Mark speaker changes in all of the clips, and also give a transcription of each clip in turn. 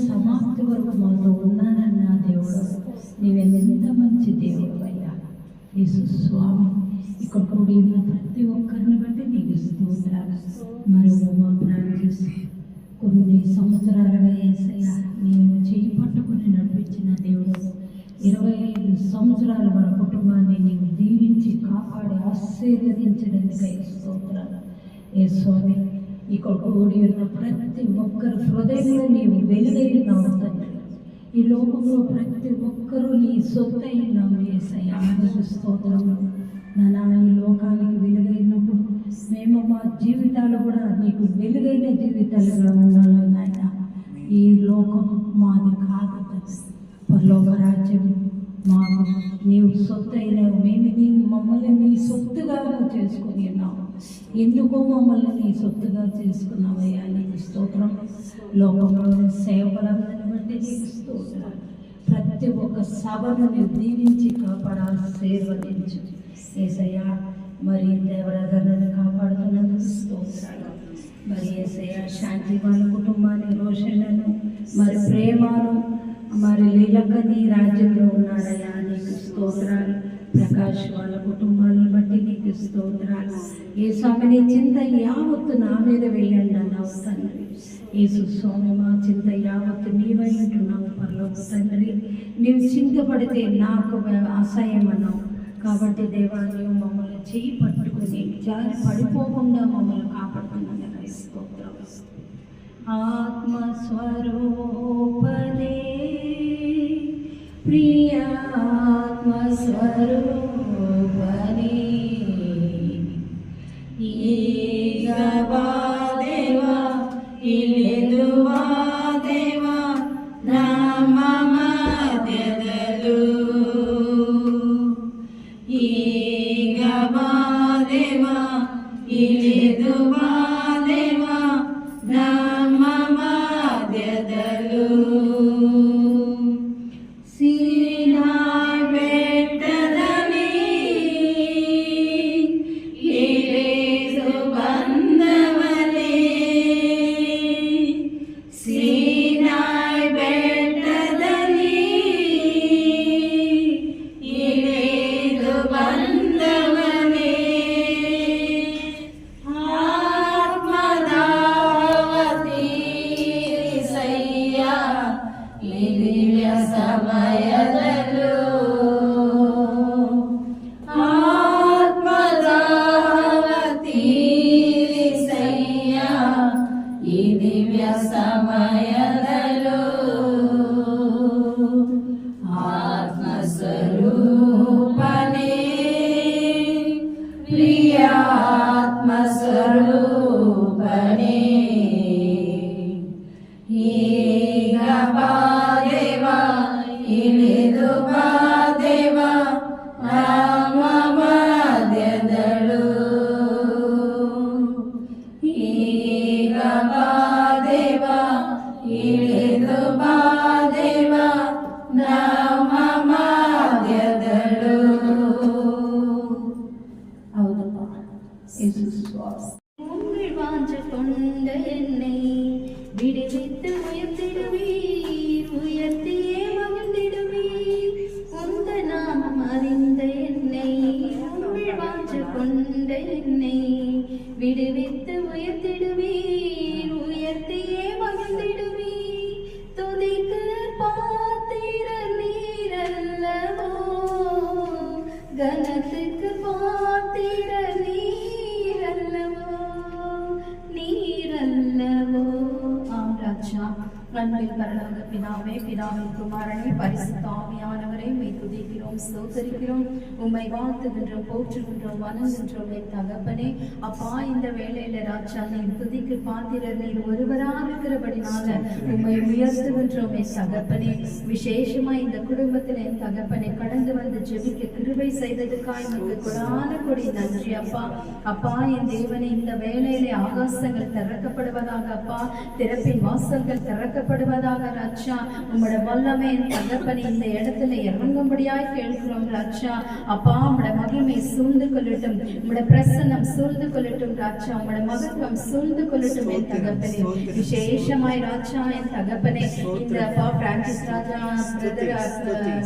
Speaker 1: సమాప్తి వరకు మాతో ఉన్నానన్న దేవుడు, నీవెంత మంచి దేవుడు అయ్యా. యేసు స్వామి, ఇక్కడ కూడి ప్రతి ఒక్కరిని బట్టి నీకు స్తోత్రాలు. మరి మా ప్రార్థిస్తూ కొన్ని సంవత్సరాలుగా యేసయ్యా నేను చేయి పట్టుకుని నడిపించిన దేవుడు, 25 సంవత్సరాలు మన కుటుంబాన్ని నీవు దీవించి కాపాడి ఆశీర్వదించడానికి స్తోత్రాలు. ఏ స్వామి, ఇక్కడ కూడి ఉన్న ప్రతి ఒక్కరు హృదయంలో నీవు వెలుగైనావు తండ్రి. ఈ లోకంలో ప్రతి ఒక్కరూ నీ సొత్తైనావు యేసయ్యా. నీకు స్తోత్రము నానా. ఈ లోకానికి వెలుగైనప్పుడు మేము మా జీవితాలు కూడా నీకు వెలుగైన జీవితాలుగా ఉండాలి నాయన. ఈ లోకం మాది కాదు తండ్రి, పరలోక రాజ్యం మాకు నీవు సొత్తైనావు. మేము మమ్మల్ని నీ సొత్తుగా చేసుకుని ఉన్నావు. ఎందుకో మమ్మల్ని నీ సొత్తుగా చేసుకున్నావయ్యా. నీకు స్తోత్రం. లోకంలోని సేవలందరిని బట్టి నీకు స్తోత్రం. ప్రతి ఒక్క సభను నీవు దీవించి కాపాడాలి, ఆశీర్వదించు యేసయ్యా. మరి దేవరాధనను కాపాడుతున్నందుకు స్తోత్రాలు. మరి యేసయ్యా, శాంతి వాళ్ళ కుటుంబాన్ని, రోషన్లను, మరి ప్రేమను, మరి లీలక నీ రాజ్యంలో ఉన్నారయ్యా. నీకు స్తోత్రాలు. ప్రకాష్ వాళ్ళ కుటుంబాలను బట్టి నీకు స్తోత్రాలు. ఏ స్వామిని చింత యావత్తు నా మీద వేయండి అన్నావు తండ్రి. యేసు స్వామి, మా చింత యావత్తు నీవై ఉంటున్నావు పరలోక తండ్రి. నీవు చింతపడితే నాకు అసహ్యం అన్నావు. కాబట్టి దేవా, నీవు మమ్మల్ని చేయి పట్టుకుని జారి పడిపోకుండా మమ్మల్ని కాపాడుతున్నందుకు స్తోత్రం. ఆత్మస్వరూపనే ప్రియ ఆత్మస్వరూపనే, ఈగవా దేవా ఇలెదువా దేవా నామ మధ్యదలు, ఈగవా దేవా ఇలెదువా దేవా నామ మధ్యదలు,
Speaker 2: வாஞ்சகொண்ட என்னை விடுவித்து உயர்த்திடுவீர், உயர்த்தியே மகிழ்ந்திடுவீர். உந்த நாமம் அறிந்த என்னை, உங்கள் வாஞ்சகொண்ட என்னை விடுவித்து உயர்த்திடுவீர், உயர்த்தியே மகிழ்ந்திடுவீர். துதிக்கு பாத்திர நீரல்லவோ, கனத்துக்கு அன்பின் பரலோக பிதாவே, பிதாவின் குமாரனே, பரிசுத்த ஆவியானவரே, மே துதிக்கிறோம், ஸ்தோத்தரிக்கிறோம், உம்மை வாழ்த்துகின்றோம், போற்றுகின்றோம், வணங்குகின்றோம் என் தகப்பனே. அப்பா, இந்த வேளையில ராஜா நீர் துதிக்கு பாத்திரர், நீர் ஒருவராக இருக்கிறபடினால உம்மை உயர்த்துகின்றோம் என் தகப்பனே. விசேஷமா இந்த குடும்பத்தில் என் தகப்பனை கடந்து வந்து ஜெபிக்க கிருபை செய்ததுக்காய் உங்களுக்கு கொடான கொடி நன்றி அப்பா. அப்பா, என் தேவனே, இந்த வேளையிலே ஆகாசங்கள் திறக்கப்படுவதாக அப்பா, திறப்பின் வாசல்கள் திறக்கப்படுவதாக ராஜா. உம்மோட வல்லமை என் தகப்பனை இந்த இடத்துல இறங்கும்படியாய் கேட்கிறோம் ராஜா. அப்பா, உம்மோட மகிமை சூழ்ந்து கொள்ளட்டும், உம்மோட பிரசன்னம் சூழ்ந்து கொள்ளட்டும் ராஜா, உம்மோட மகத்துவம் சூழ்ந்து கொள்ளட்டும் என் தகப்பனே. விசேஷமாய் ராஜா என் தகப்பனே, இந்த அப்பா பிரான்சிஸ் ராஜா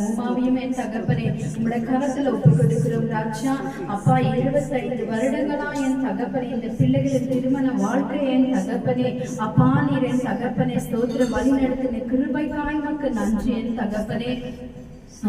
Speaker 2: உமாவையும் என் தகப்பனே உம்மோட கரத்துல ஒப்பு கொடுக்கிறோம் ராஜா. அப்பா, 25 வருடங்களா என் தகப்பனே இந்த பிள்ளைகளின் திருமண வாழ்க்கை என் தகப்பனே. அப்பா, நீர் என் தகப்பனே ஸ்தோத்திரம் வழி நடத்தின கிருபைக்காய் உமக்கு நன்றி என் தகப்பனே.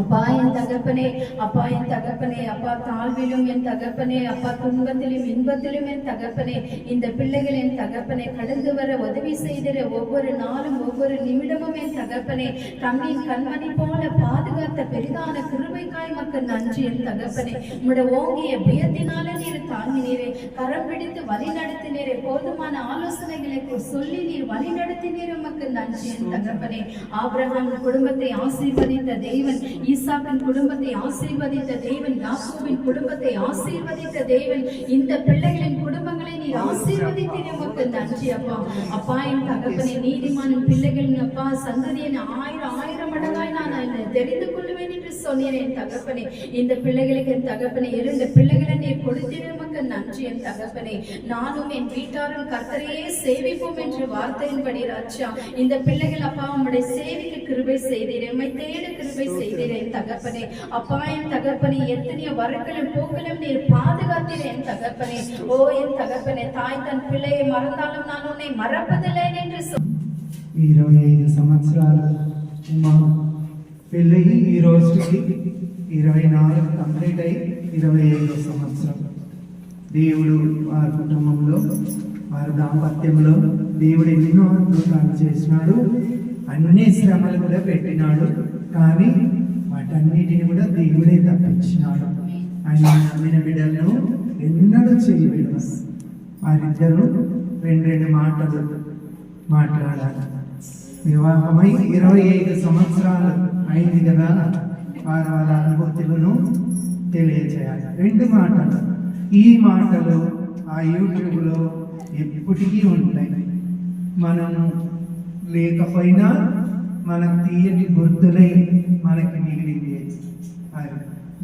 Speaker 2: அப்பா, என் தகப்பனே, அப்பா, என் தகப்பனே, அப்பா, தாழ்விலும் என் தகப்பனே, அப்பா, துன்பத்திலும் இன்பத்திலும் என் தகப்பனே, இந்த பிள்ளைகள் என் தகப்பனை கடந்து வர உதவி செய்திட ஒவ்வொரு நாளும் ஒவ்வொரு நிமிடமும் என் தகப்பனே கண்ணின் கண்மணி போல பாதுகாத்த பெரிதான கிருபைக்காய் மக்கள் நன்றி என் தகப்பனே. உம்முடைய ஓங்கிய பயத்தினால நீர் தாங்கினீரே, கரம் பிடித்து வழி நடத்தினீரே, போதுமான ஆலோசனைகளை சொல்லி நீர் வழி நடத்தினீர், உமக்கு நன்றி என் தகப்பனே. ஆபிரகாம் குடும்பத்தை ஆசீர்வதித்த தேவன், ஈசாக்கின் குடும்பத்தை ஆசீர்வதித்த தேவன், யாக்கோபின் குடும்பத்தை ஆசீர்வதித்த தேவன், இந்த பிள்ளைகளின் குடும்பங்களை நீர் ஆசீர்வதித்தீர், உமக்கு நன்றி அப்பா. அப்பா, என் தகப்பனே, நீதிமானின் பிள்ளைகளின் அப்பா சந்ததியை 1000 மடங்காய் நான் தெரிந்து கொள்வேன் என்று சொன்னேன் என் தகப்பனே. இந்த பிள்ளைகளுக்கு என் தகப்பனே 2 பிள்ளைகளை நீர் கொடுத்தீர், உமக்கு நன்றி என் தகப்பனே. நானும் என் வீட்டாரும் கர்த்தரையே சேவிப்போம் என்று வார்த்தையின்படி ராஜா இந்த பிள்ளைகள் அப்பா உம்முடைய சேவைக்கு கிருபை செய்தீர், உம்மை தேட கிருபை செய்தீர் என் தகப்பனே. அப்பா, என் தகப்பனே, எத்தனையோ வரங்களும் போக்களும் நீர் பாதுகாத்தீர் என் தகப்பனே. ஓ என் தகப்பனே, தாய் தன் பிள்ளையை மறந்தாலும் நான் உன்னை மறப்பதில்லை என்று
Speaker 3: 25 సంవత్సరాలు మా పెళ్ళి ఈ రోజుకి 24 కంప్లీట్ అయ్యి 25వ సంవత్సరం. దేవుడు వారి కుటుంబంలో వారి దాంపత్యంలో దేవుడు ఎన్నో అద్భుతాలు చేసినాడు, అన్ని శ్రమలు కూడా పెట్టినాడు, కానీ వాటన్నిటిని కూడా దేవుడే తప్పించినాడు. ఆయన నమ్మిన బిడ్డలను ఎన్నడూ చేయలేదు. వారిద్దరూ 2 మాటలు మాట్లాడాలి. వివాహమై 25 సంవత్సరాలు అయింది కదా, వారి అనుభూతులను తెలియజేయాలి. 2 మాటలు. ఈ మాటలు ఆ యూట్యూబ్లో ఎప్పటికీ ఉంటాయి. మనము లేకపోయినా మనకు తీయని గుర్తులై మనకి మిగిలింది.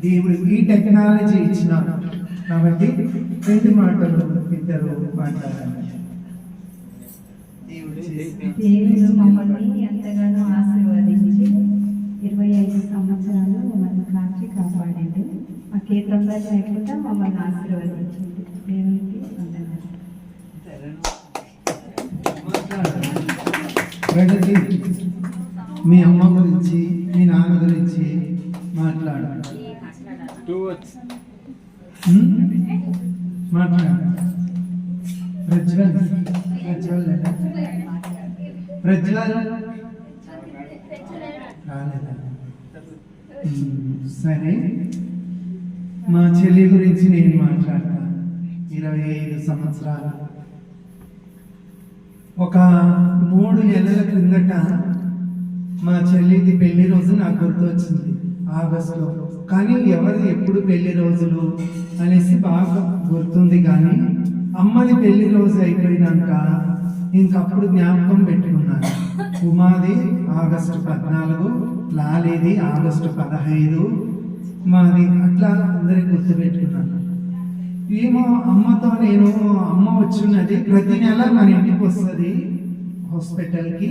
Speaker 3: దేవుడు ఈ టెక్నాలజీ ఇచ్చినాడు కాబట్టి 2 మాటలు ఇద్దరు మాట్లాడాలి.
Speaker 4: దేవుడు మమ్మల్ని ఎంతగానో ఆశీర్వదించి 25 సంవత్సరాలు మమ్మల్ని కాచి కాపాడండి. మా కీర్తంలో లేకుండా మమ్మల్ని ఆశీర్వదించింది. దేవునికి వందనాలు.
Speaker 3: మీ అమ్మ గురించి మీ నాన్న గురించి మాట్లాడాలి. సరే, మా చెల్లి గురించి నేను మాట్లాడతాను. 25 సంవత్సరాలు. ఒక 3 నెలల క్రిందట మా చెల్లిది పెళ్లి రోజు నాకు గుర్తొచ్చింది, ఆగస్టులో. కానీ ఎవరు ఎప్పుడు పెళ్లి రోజులు అనేసి బాగా గుర్తుంది, కానీ అమ్మది పెళ్లి రోజు అయిపోయినాక ఇంకప్పుడు జ్ఞాపకం పెట్టుకున్నాను. ఉమాది ఆగస్టు 14, లాలేది ఆగస్టు 15, మాది అట్లా అందరికి గుర్తుపెట్టుకున్నాను. ఏమో అమ్మతో నేను అమ్మ వచ్చినది ప్రతి నెల మన ఇంటికి వస్తుంది హాస్పిటల్కి.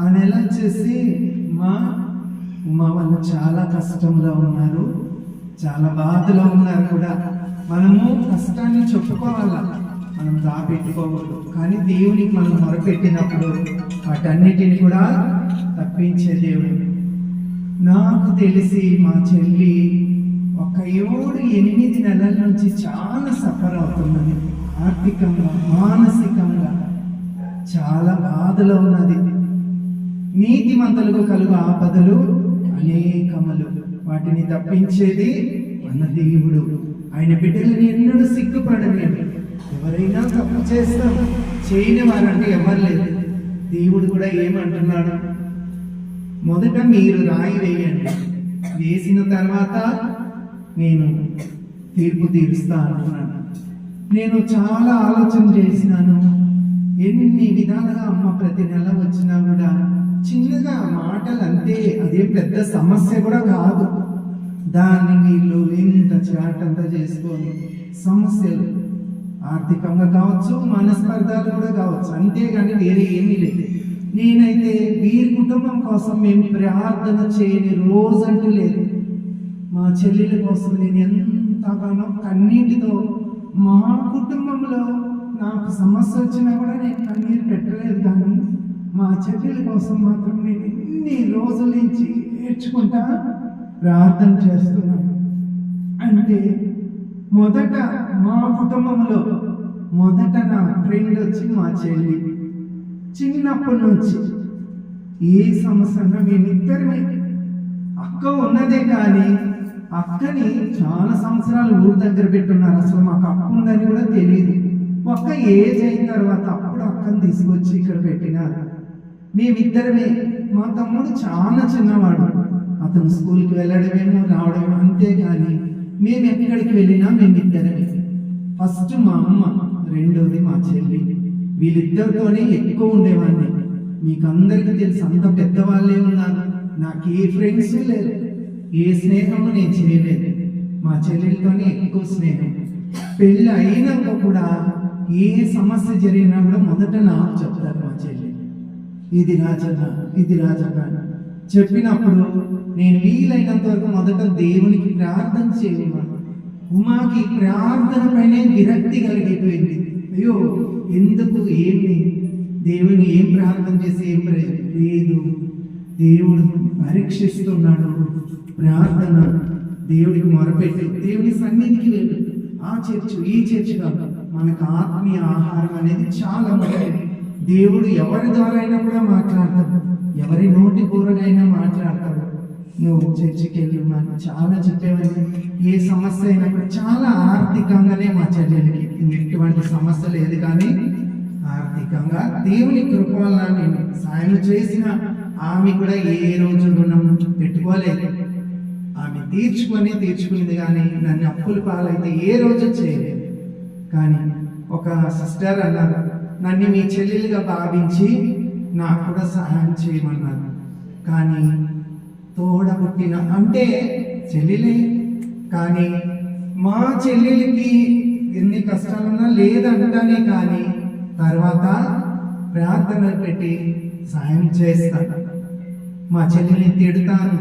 Speaker 3: ఆ నెల వచ్చేసి ఉమా వాళ్ళు చాలా కష్టంలో ఉన్నారు, చాలా బాధలో ఉన్నారు కూడా. మనము కష్టాన్ని చెప్పుకోవాలా, మనం దాపెట్టుకోకూడదు. కానీ దేవునికి మనం మొరపెట్టినప్పుడు వాటన్నిటిని కూడా తప్పించే దేవుడు. నాకు తెలిసి మా చెల్లి ఒక 7-8 నెలల నుంచి చాలా సఫర్ అవుతున్నది. ఆర్థికంగా మానసికంగా చాలా బాధలో ఉన్నది. నీతిమంతులకు కలుగు ఆపదలు అనేకములు, వాటిని తప్పించేది మన దేవుడు. ఆయన బిడ్డలని ఎన్నడూ సిగ్గుపడలేదు. ఎవరైనా తప్పు చేస్తాం, చేయని వారంటే ఎవరు లేదు. దేవుడు కూడా ఏమంటున్నాడు, మొదట మీరు రాయి వేయండి, వేసిన తర్వాత నేను తీర్పు తీరుస్తా అంటున్నాను. నేను చాలా ఆలోచన చేసినాను. ఎన్ని విధాలుగా అమ్మ ప్రతి నెల వచ్చినా కూడా చిన్నగా మాటలు అంతే, అదే పెద్ద సమస్య కూడా కాదు. దాన్ని వీళ్ళు ఎంత చాటంతా చేసుకొని సమస్యలు ఆర్థికంగా కావచ్చు, మనస్పర్ధాలు కూడా కావచ్చు, అంతేగాని వేరే ఏమీ లేదు. నేనైతే వీరి కుటుంబం కోసం మేము ప్రార్థన చేయని రోజంటూ లేదు. మా చెల్లెల కోసం నేను ఎంతగానో కన్నీటితో, మా కుటుంబంలో నాకు సమస్య వచ్చినా కూడా నేను కన్నీరు పెట్టలేదు, కానీ మా చెల్లెల కోసం మాత్రం నేను ఎన్ని రోజుల నుంచి నేర్చుకుంటా ప్రార్థన చేస్తున్నాను. అంటే మొదట మా కుటుంబంలో మొదట నా ఫ్రెండ్ వచ్చి మా చెల్లి. చిన్నప్పటి నుంచి ఏ సమస్య అన్నా మేమిద్దరమే. అక్క ఉన్నదే కానీ అక్కని చాలా సంవత్సరాలు ఊరి దగ్గర పెట్టున్నారు. అసలు మాకు అక్క ఉందని కూడా తెలియదు. ఒక్క ఏజ్ అయిన తర్వాత అప్పుడు అక్కని తీసుకొచ్చి ఇక్కడ పెట్టినారు. మేమిద్దరమే. మా తమ్ముడు చాలా చిన్నవాడు, అతను స్కూల్కి వెళ్ళడమేమో రావడమేమో, అంతేగాని మేము ఎక్కడికి వెళ్ళినా మేమిద్దరమే. ఫస్ట్ మా అమ్మ, రెండోది మా చెల్లి. వీళ్ళిద్దరితోనే ఎక్కువ ఉండేవాడిని. మీకు అందరికీ తెలుసు, అంత పెద్దవాళ్ళే ఉన్నారు. నాకు ఏ ఫ్రెండ్స్ లేరు, ఏ స్నేహము నేను చేయలేదు. మా చెల్లెలతోనే ఎక్కువ స్నేహం. పెళ్ళి అయినాక కూడా ఏ సమస్య జరిగినా కూడా మొదట నాకు చెప్తారు మా చెల్లి, ఇది రాజన్న, ఇది రాజన్న చెప్పినప్పుడు నేను వీలైనంత వరకు మొదట దేవునికి ప్రార్థన చేయమన్నాను. ఉమాకి ప్రార్థన పైనే విరక్తి కలిగిపోయింది. అయ్యో ఎందుకు, ఏమి దేవుని ఏం ప్రార్థన చేసి ఏం లేదు, దేవుడు పరీక్షిస్తున్నాడు. ప్రార్థన దేవుడికి మొరపెట్టి దేవుని సన్నిధికి వెళ్ళు. ఆ చర్చ్ ఈ చర్చ్ కాదు, మనకు ఆత్మీయ ఆహారం అనేది చాలా ముఖ్యం. దేవుడు ఎవరి ద్వారా అయినా కూడా మాట్లాడతాడు, ఎవరి నోటి పూరగైనా మాట్లాడతాడు. నువ్వు చర్చికి వెళ్ళు అని చాలా చెప్పేవాడిని. ఏ సమస్య అయినా కూడా చాలా ఆర్థికంగానే మా చెల్లెలకి ఎటువంటి సమస్య లేదు, కానీ ఆర్థికంగా దేవుని కృప వల్ల నేను సాయం చేసిన ఆమె కూడా ఏ రోజు రుణం పెట్టుకోలేదు. ఆమె తీర్చుకునేది కానీ నన్ను అప్పుల పాలైతే ఏ రోజు చేయలేదు. కానీ ఒక సిస్టర్ అన్నారు, నన్ను మీ చెల్లెలుగా భావించి నాకు కూడా సహాయం చేయమన్నారు. కానీ తోడబుట్టిన అంటే చెల్లెలే, కానీ మా చెల్లెలకి ఎన్ని కష్టాలున్నా లేదంటానే, కానీ తర్వాత ప్రార్థనలు పెట్టి సాయం చేస్తాను. మా చెల్లిని తిడతాను,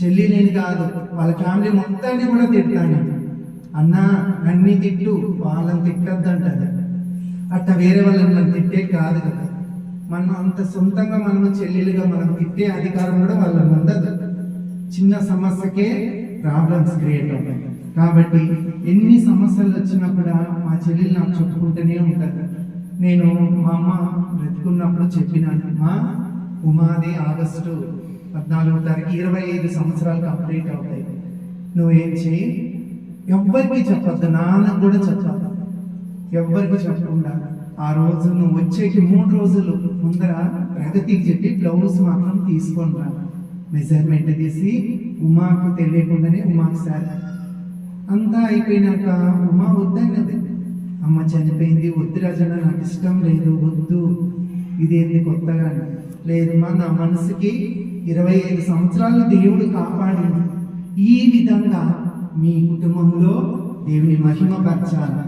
Speaker 3: చెల్లిని కాదు వాళ్ళ ఫ్యామిలీ మొత్తాన్ని కూడా తిడతాను. అన్నా నన్ను తిట్టు, వాళ్ళని తిట్టద్దంటది. అట్లా వేరే వాళ్ళని మనం తిట్టే కాదు కదా. మనం అంత సొంతంగా మనము చెల్లెలుగా మనం తిట్టే అధికారం కూడా వాళ్ళని ఉండదు. చిన్న సమస్యకే ప్రాబ్లమ్స్ క్రియేట్ అవుతాయి. కాబట్టి ఎన్ని సమస్యలు వచ్చినా కూడా మా చెల్లెలు నాకు చెప్పుకుంటూనే ఉంటారు. నేను మా అమ్మ బ్రతుకున్నప్పుడు చెప్పినాను, మా ఉమాది ఆగస్టు 14వ తారీఖు 25 సంవత్సరాలు కంప్లీట్ అవుతాయి. నువ్వేం చేయి, ఎవ్వరికి చెప్పద్దు, నాన్నకు కూడా చెప్పద్దు, ఎవ్వరికి చెప్పకుండా ఆ రోజు నువ్వు వచ్చేకి 3 రోజులు ముందర ప్రగతికి చెప్పి బ్లౌజ్ మాత్రం తీసుకొని రా. మెజర్మెంట్ తీసి ఉమాకు తెలియకుండానే ఉమాకు సార్ అంతా అయిపోయినాక ఉమా వద్దన్నది. అమ్మ చనిపోయింది, వద్దు రాజన్న, నాకు ఇష్టం లేదు, వద్దు, ఇదేంది కొత్తగా. లేదు మా, నా మనసుకి 25 సంవత్సరాలు దేవుడు కాపాడింది. ఈ విధంగా మీ కుటుంబంలో దేవుని మహిమపరచాలి.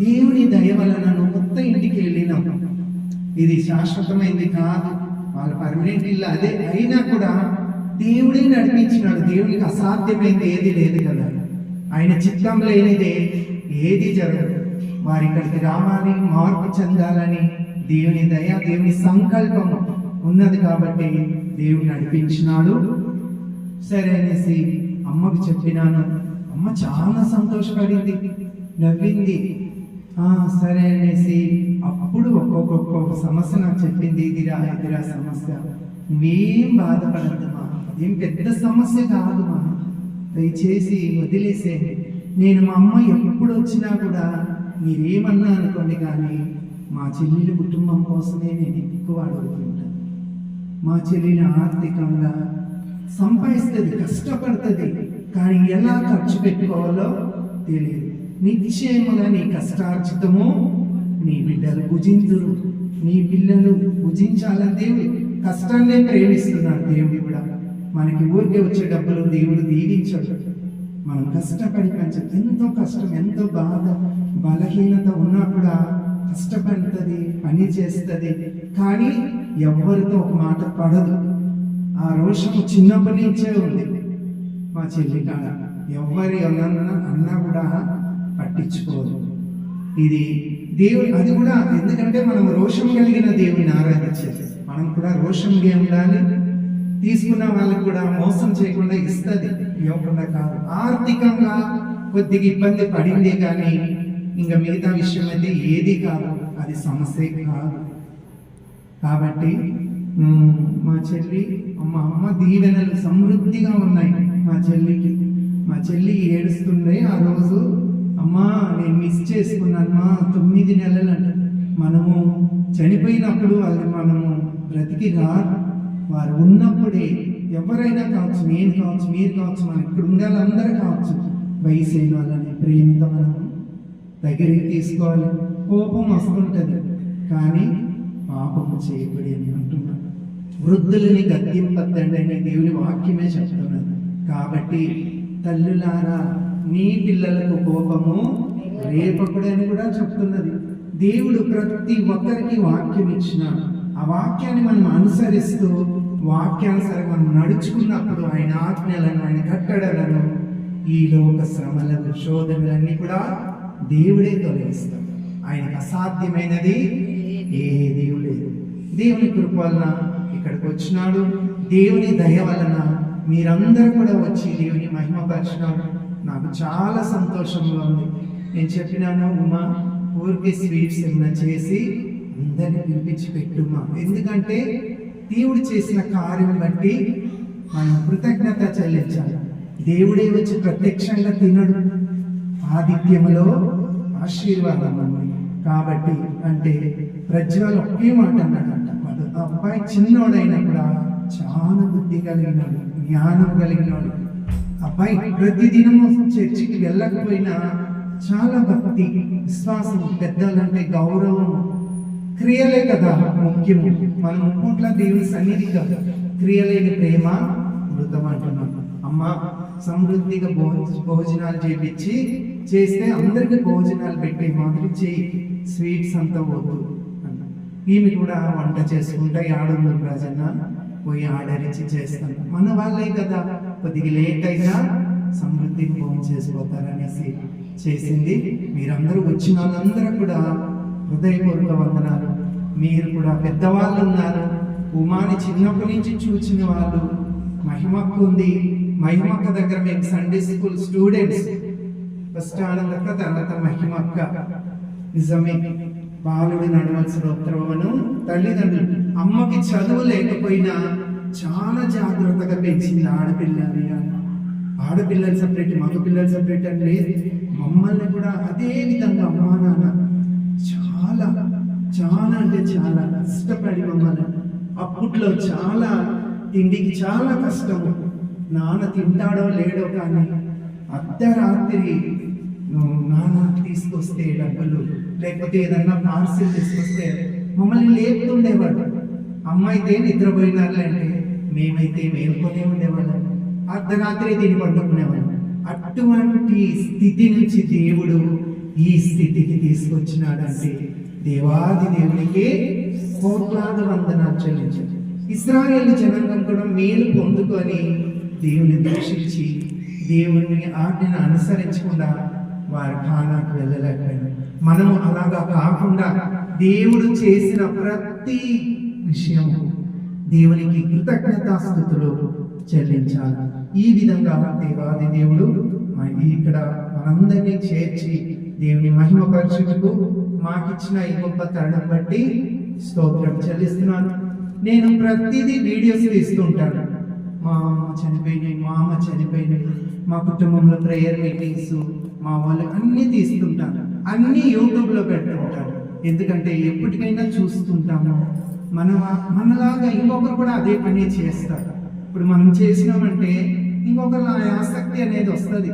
Speaker 3: దేవుని దయ వలన నువ్వు కొత్త ఇంటికి వెళ్ళినావు. ఇది శాశ్వతమైంది కాదు, వాళ్ళ పర్మనెంట్ ఇల్లు అదే అయినా కూడా దేవుడే నడిపించినాడు. దేవునికి అసాధ్యమైంది ఏది లేదు కదా. ఆయన చిత్తం లేనిదే ఏది జరగదు. వారి ఇక్కడికి రావాలి, మార్పు చెందాలని దేవుని దయ, దేవుని సంకల్పం ఉన్నది కాబట్టి దేవుడు నడిపించినాడు. సరే అనేసి అమ్మకు చెప్పినాను. అమ్మ చాలా సంతోషపడింది, నవ్వింది. సరే అనేసి అప్పుడు ఒక్కొక్క సమస్య నాకు చెప్పింది. ఇదిరా సమస్య, నువ్వేం బాధపడద్దమ్మా, ఏం పెద్ద సమస్య కాదుమా, దయచేసి వదిలేసేయండి. నేను మా అమ్మ ఎప్పుడు వచ్చినా కూడా మీరేమన్నా అనుకోండి, కానీ మా చెల్లెలి కుటుంబం కోసమే నేను ఎక్కువ అడుగుతుంటాను. మా చెల్లిని ఆర్థికంగా సంపాదిస్తుంది, కష్టపడుతుంది, కానీ ఎలా ఖర్చు పెట్టుకోవాలో తెలియదు. నిశ్చయముగా నీ కష్టార్జితము నీ బిడ్డలు భుజించురు. నీ పిల్లలు భుజించాలని దేవుడు కష్టాన్నే ప్రేమిస్తున్నాడు. దేవుడు కూడా మనకి ఊరికే వచ్చే డబ్బులు దేవుడు దీవించాడు. మనం కష్టపడి పెంచాలి. ఎంతో కష్టం, ఎంతో బాధ, బలహీనత ఉన్నా కూడా కష్టపడుతుంది, పని చేస్తుంది, కానీ ఎవరితో ఒక మాట పడదు. ఆ రోషము చిన్నప్పటి నుంచే ఉంది మా చెల్లి కాడ. ఎవరి అన్నా కూడా పట్టించుకోదు. ఇది దేవుడు, అది కూడా ఎందుకంటే మనం రోషం కలిగిన దేవుని ఆరాధించేది. మనం కూడా రోషం ఉండాలి, తీసుకున్న వాళ్ళకి కూడా మోసం చేయకుండా ఇస్తుంది, ఇవ్వకుండా కాదు. ఆర్థికంగా కొద్దిగా ఇబ్బంది పడింది, కానీ ఇంకా మిగతా విషయం అయితే ఏది కాదు, అది సమస్య కాదు. కాబట్టి మా చెల్లి, మా అమ్మ దీవెనలు సమృద్ధిగా ఉన్నాయి మా చెల్లికి. మా చెల్లి ఏడుస్తుండే ఆ రోజు, అమ్మా నేను మిస్ చేసుకున్నానమ్మా, 9 నెలలు అంట. మనము చనిపోయినప్పుడు వాళ్ళు మనము బ్రతికి రారు, వారు ఉన్నప్పుడే ఎవరైనా కావచ్చు, నేను కావచ్చు, మీరు కావచ్చు, మనం ఇక్కడ ఉండాలి, అందరూ కావచ్చు, వయసు అయిన వాళ్ళని ప్రేమతో మనం దగ్గరికి తీసుకోవాలి. కోపం వస్తుంటుంది, కానీ పాపము చేయబడి అని అంటున్నాడు. వృద్ధులని గద్దింపద్దండి అని దేవుని వాక్యమే చెప్తున్నది. కాబట్టి తల్లులారా, నీ పిల్లలకు కోపము రేపకుడని కూడా చెప్తున్నది. దేవుడు ప్రతి ఒక్కరికి వాక్యం ఇచ్చినాడు. ఆ వాక్యాన్ని మనం అనుసరిస్తూ వాక్యానుసారం మనం నడుచుకున్నప్పుడు ఆయన ఆజ్ఞలను, ఆయన కట్టడలను, ఈ లోక శ్రమలకు, శోధనలన్నీ కూడా దేవుడే తొలగిస్తాడు. ఆయనకు అసాధ్యమైనది ఏదీ లేదు. దేవుని కృప వలన ఇక్కడికి వచ్చినాడు. దేవుని దయ వలన మీరందరూ కూడా వచ్చి దేవుని మహిమపరిచినాడు. నాకు చాలా సంతోషంగా ఉంది. నేను చెప్పినాను, ఉమా ఊరికి స్వీట్స్ ఏమైనా చేసి అందరిని పిలిపించి పెట్టుమా, ఎందుకంటే దేవుడు చేసిన కార్యం బట్టి మనం కృతజ్ఞత చెల్లించాలి. దేవుడే వచ్చి ప్రత్యక్షంగా తినడు, ఆదిత్యములో ఆశీర్వాదం అన్నది. కాబట్టి అంటే ప్రజ్వల్ ఒకే మాట అన్నాడంట, వాడు అబ్బాయి చిన్నోడైనా కూడా చాలా బుద్ధి కలిగినాడు, జ్ఞానం కలిగినాడు. అబ్బాయి ప్రతిదినము చర్చికి వెళ్ళకపోయినా చాలా భక్తి, విశ్వాసం, పెద్దలంటే గౌరవం, క్రియలే కదా ముఖ్యము. మనం పూట్ల దేవుని సన్నిధి కదా, క్రియలేని ప్రేమ మృతం అంటున్నాం. అమ్మ సమృద్ధిగా భోజనాలు చేస్తే అందరికి భోజనాలు పెట్టే మాదిరి చేయి, స్వీట్స్ అంతా వద్దు అన్న. ఈమె కూడా వంట చేసుకుంటా ఆడుంది ప్రజన్న పోయి ఆర్డర్ ఇచ్చి చేస్తాను. మన వాళ్ళే కదా, కొద్దిగా లేట్ అయినా సమృద్ధిని భోజనం చేసిపోతారనేసి చేసింది. మీరందరూ వచ్చిన వాళ్ళందరూ కూడా హృదయపూర్వక వందనాలు. మీరు కూడా పెద్దవాళ్ళు ఉన్నారు, ఉమాని చిన్నప్పటి నుంచి చూసిన వాళ్ళు. మహిమక్క ఉంది, మహిమక్క దగ్గర మేము సండే స్కూల్ స్టూడెంట్స్, ఫస్ట్ ఆనందక్క, తర్వాత మహిమక్క. నిజమే, బాలుడు నడవలసిన ఉత్తరవను తల్లిదండ్రులు. అమ్మకి చదువు లేకపోయినా చాలా జాగ్రత్తగా పెంచింది ఆడపిల్లని. ఆడపిల్లలు సపరేట్, మగపిల్లలు సపరేట్ అని లేదు. మమ్మల్ని కూడా అదే విధంగా అమ్మా నాన్న చాలా చాలా అంటే చాలా కష్టపడి మమ్మల్ని, అప్పట్లో చాలా తిండికి చాలా కష్టము. నాన్న తింటాడో లేడో కానీ అర్ధరాత్రి నాన్న తీసుకొస్తే డబ్బులు, లేకపోతే ఏదన్నా పార్సిల్ తీసుకొస్తే మమ్మల్ని లేపుతుండేవాడు. అమ్మ అయితే నిద్రపోయినారులేంటే మేమైతే మేల్కొనే ఉండేవాళ్ళం, అర్ధరాత్రి తిని పండుకునేవాళ్ళం. అటువంటి స్థితి నుంచి దేవుడు ఈ స్థితికి తీసుకొచ్చినాడంటే దేవాది దేవునికి కోట్లాది వందనాలు చెల్లించాడు. ఇశ్రాయేలు జనాంగం కూడా మేలు పొందుకొని దేవుని దూషించి దేవుని ఆజ్ఞను అనుసరించకుండా వారు కానాకు వెళ్ళలేకపోయారు. మనము అలాగా కాకుండా దేవుడు చేసిన ప్రతి విషయము దేవునికి కృతజ్ఞతాస్తుతులు చెల్లించాలి. ఈ విధంగా దేవాది దేవుడు ఇక్కడ మనందరినీ చేర్చి దేవుని మహిమపరచుటకు మాకిచ్చిన ఈ గొప్ప తరుణం బట్టి స్తోత్రం చెల్లిస్తున్నాను. నేను ప్రతిదీ వీడియోస్ తీస్తూ ఉంటాను. మా అమ్మ చనిపోయినాయి, మా అమ్మ చనిపోయినాయి, మా కుటుంబంలో ప్రేయర్ మీటింగ్స్, మా వాళ్ళు అన్నీ తీస్తుంటాను, అన్నీ యూట్యూబ్లో పెడుతుంటాను. ఎందుకంటే ఎప్పటికైనా చూస్తుంటాము, మనలాగా ఇంకొకరు కూడా అదే పని చేస్తారు. ఇప్పుడు మనం చేసినామంటే ఇంకొకరు ఆసక్తి అనేది వస్తుంది.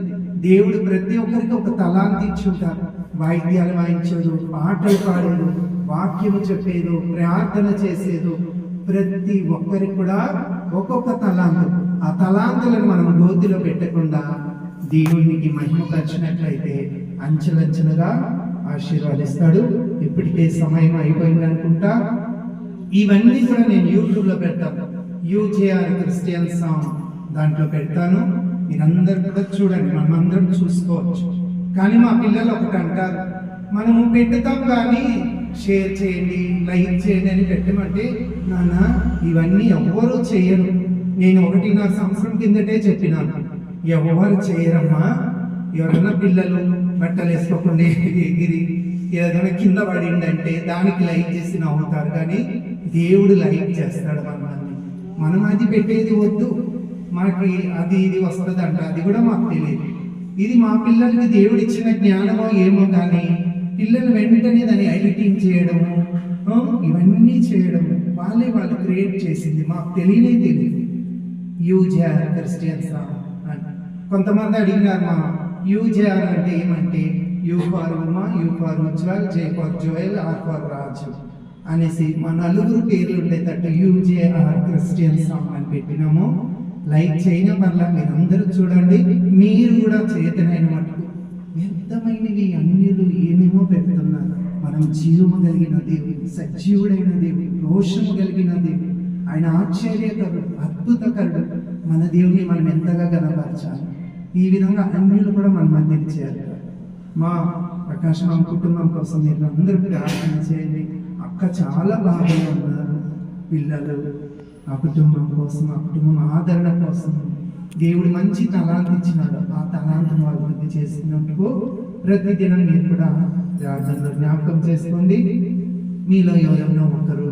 Speaker 3: దేవుడు ప్రతి ఒక్కరికి ఒక తలాంతి ఇచ్చి ఉంటారు. వాయిద్యాలు వాయించేదు, పాటలు పాడేదు, వాక్యము చెప్పేదు, ప్రార్థన చేసేదు, ప్రతి ఒక్కరికి కూడా ఒక్కొక్క తలాంతు. ఆ తలాంతులను మనం గోతిలో పెట్టకుండా దేవునికి మహిమపరిచినట్లయితే అంచెలంచెలుగా ఆశీర్వాదిస్తాడు. ఇప్పటికే సమయం అయిపోయింది అనుకుంటా. ఇవన్నీ కూడా నేను యూట్యూబ్లో పెడతాను. యూజేఆర్ క్రిస్టియన్ సాంగ్ దాంట్లో పెడతాను. మీరందరూ కూడా చూడండి, మనమందరం చూసుకోవచ్చు. కానీ మా పిల్లలు ఒకటి అంటారు, మనము పెడతాం కానీ షేర్ చేయండి, లైక్ చేయండి అని పెట్టమంటే, నాన్న ఇవన్నీ ఎవ్వరూ చేయరు. నేను 1.5 సంవత్సరం కిందటే చెప్పినాను, ఎవరు చేయరమ్మా. ఎవరన్నా పిల్లలు బట్టలు వేసుకోకుండా ఎగిరి ఏదైనా కింద పడిందంటే దానికి లైక్ చేసి నవ్వుతారు, కానీ దేవుడు లైక్ చేస్తాడు మనల్ని. మనం అది పెట్టేది వద్దు, మనకి అది ఇది వస్తుంది అంట, అది కూడా మాకు తెలియదు. ఇది మా పిల్లలకి దేవుడు ఇచ్చిన జ్ఞానమో ఏమో, కానీ పిల్లలు వెంటనే దాన్ని ఎడిటింగ్ చేయడము, ఇవన్నీ చేయడము వాళ్ళు క్రియేట్ చేసింది, మాకు తెలియదు. యూజేఆర్ క్రిస్టియన్ సాంగ్ అని కొంతమంది అడిగినారు, మా యూజేఆర్ అంటే ఏమంటే U for Uma, U for Ujjwal, J for Joel, R for Raju అనేసి మా నలుగురు పేర్లు ఉండేటట్టు యూజేఆర్ క్రిస్టియన్ సాంగ్ అని పెట్టినాము. లైక్ చేయడం వల్ల మీరందరూ చూడండి, మీరు కూడా చేతనైన మటుకు వ్యర్థమైనవి అన్యులు ఏమేమో పెడుతున్నారు. మనం జీవము కలిగిన దేవుడు, సజీవుడైన దేవుడు, రోషము కలిగిన దేవుడు, ఆయన ఆశ్చర్యకరుడు, అద్భుతకరుడు. మన దేవుని మనం ఎంతగా గణపరచాలి. ఈ విధంగా అన్యులు కూడా మన మధ్యకి చేయాలి. మా ప్రకాశం కుటుంబం కోసం మీరు అందరూ ప్రార్థన చేయండి. అక్క చాలా బాగా ఉన్నారు, పిల్లలు, ఆ కుటుంబం కోసం, ఆ కుటుంబం ఆదరణ కోసం దేవుడు మంచి తలాంతి ఇచ్చినాడు. ఆ తలాంతిని వాళ్ళు వృద్ధి చేసినందుకు ప్రతిదినం మీరు కూడా ప్రార్థనలో జ్ఞాపకం చేసుకోండి. మీలో ఎవరైనా ఒకరు